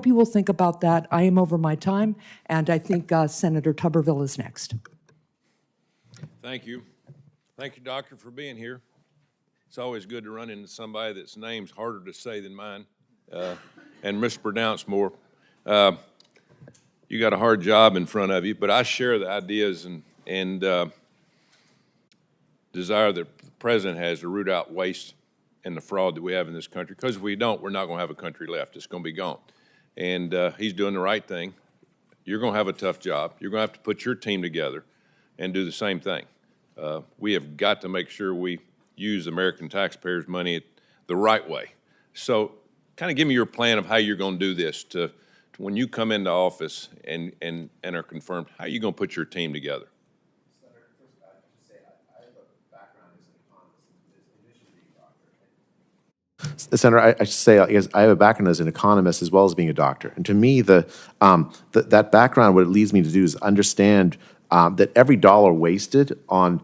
you will think about that. I am over my time, and I think Senator Tuberville is next. Thank you. Thank you, Doctor, for being here. It's always good to run into somebody that's name's harder to say than mine and mispronounced more. You got a hard job in front of you, but I share the ideas and desire that the President has to root out waste and the fraud that we have in this country. Because if we don't, we're not going to have a country left. It's going to be gone. And he's doing the right thing. You're going to have a tough job. You're going to have to put your team together and do the same thing. We have got to make sure we use American taxpayers' money the right way. So kind of give me your plan of how you're going to do this to when you come into office and are confirmed, how are you going to put your team together? Senator, first I should say I have a background as an economist in addition to being a doctor. Senator, I should say I have a background as an economist as well as being a doctor. And to me, that background, what it leads me to do is understand that every dollar wasted on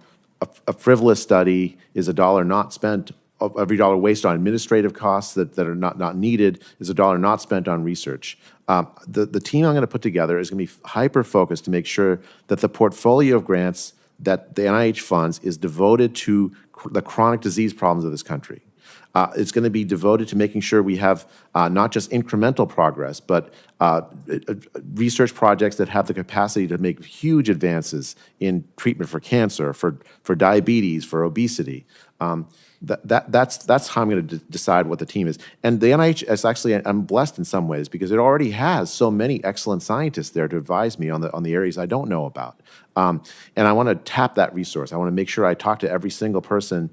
a frivolous study is a dollar not spent. Every dollar wasted on administrative costs that are not needed is a dollar not spent on research. The team I'm going to put together is going to be hyper-focused to make sure that the portfolio of grants that the NIH funds is devoted to the chronic disease problems of this country. It's going to be devoted to making sure we have not just incremental progress, but research projects that have the capacity to make huge advances in treatment for cancer, for diabetes, for obesity. That's how I'm going to decide what the team is. And the NIH is actually, I'm blessed in some ways because it already has so many excellent scientists there to advise me on the areas I don't know about. And I want to tap that resource. I want to make sure I talk to every single person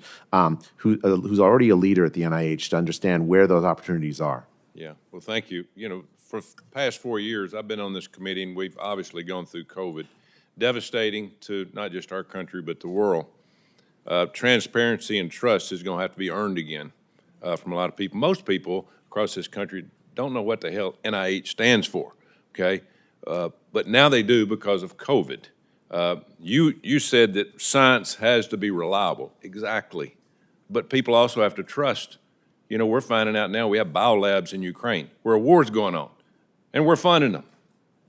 who's already a leader at the NIH to understand where those opportunities are. Yeah, well, thank you. You know, for the past 4 years, I've been on this committee, and we've obviously gone through COVID, devastating to not just our country, but the world. Transparency and trust is going to have to be earned again from a lot of people. Most people across this country don't know what the hell NIH stands for, okay? But now they do because of COVID. You said that science has to be reliable. Exactly. But people also have to trust. You know, we're finding out now we have biolabs in Ukraine where a war's going on, and we're funding them.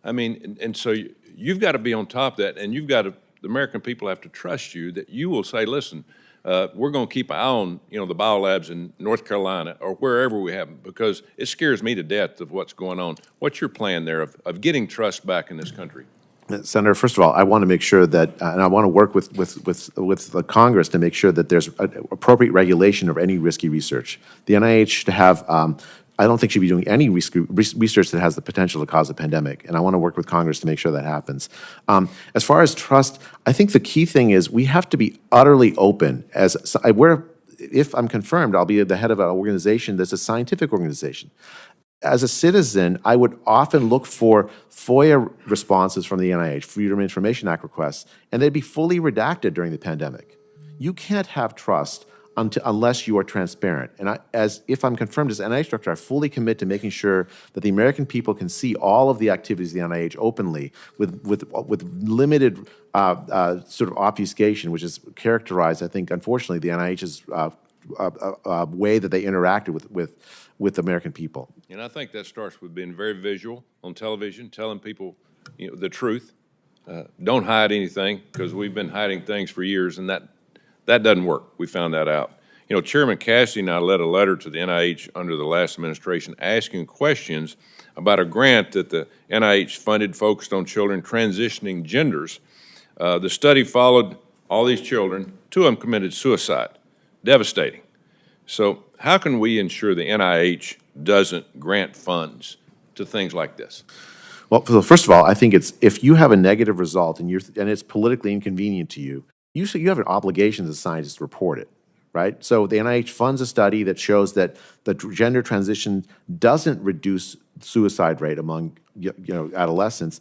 I mean, and so you've got to be on top of that, and you've got to, the American people have to trust you that you will say, listen, we're going to keep an eye on, you know, the biolabs in North Carolina or wherever we have them, because it scares me to death of what's going on. What's your plan there of getting trust back in this country? Senator, first of all, I want to make sure that, and I want to work with the Congress to make sure that there's appropriate regulation of any risky research. The NIH should have, I don't think should be doing any research that has the potential to cause a pandemic, and I want to work with Congress to make sure that happens. As far as trust, I think the key thing is we have to be utterly open. If I'm confirmed, I'll be the head of an organization that's a scientific organization. As a citizen, I would often look for FOIA responses from the NIH, Freedom of Information Act requests, and they'd be fully redacted during the pandemic. You can't have trust unless you are transparent. And if I'm confirmed as NIH Director, I fully commit to making sure that the American people can see all of the activities of the NIH openly with limited sort of obfuscation, which is characterized, I think, unfortunately, the NIH's way that they interacted with the American people. And I think that starts with being very visual on television, telling people, you know, the truth. Don't hide anything, because we've been hiding things for years, and that doesn't work. We found that out. You know, Chairman Cassidy and I led a letter to the NIH under the last administration asking questions about a grant that the NIH funded focused on children transitioning genders. The study followed all these children. 2 of them committed suicide. Devastating. So how can we ensure the NIH doesn't grant funds to things like this? Well, first of all, I think it's if you have a negative result and it's politically inconvenient to you, you have an obligation as a scientist to report it, right? So the NIH funds a study that shows that the gender transition doesn't reduce suicide rate among adolescents.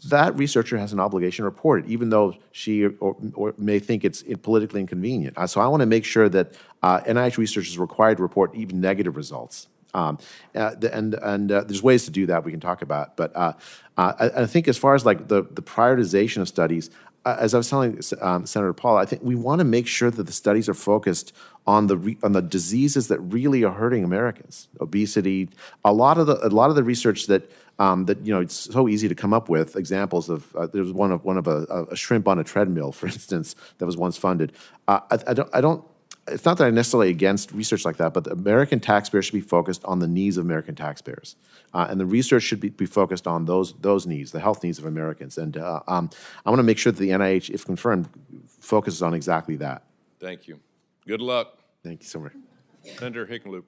That researcher has an obligation to report it, even though she or may think it's politically inconvenient. So I want to make sure that NIH researchers are required to report even negative results. There's ways to do that we can talk about. But I think as far as like the prioritization of studies, as I was telling Senator Paul, I think we want to make sure that the studies are focused on the diseases that really are hurting Americans. Obesity, a lot of the research that it's so easy to come up with examples of. There was one of a shrimp on a treadmill, for instance, that was once funded. I don't. It's not that I'm necessarily against research like that, but the American taxpayer should be focused on the needs of American taxpayers. And the research should be focused on those needs, the health needs of Americans. And I want to make sure that the NIH, if confirmed, focuses on exactly that. Thank you. Good luck. Thank you so much. Senator Hickenlooper.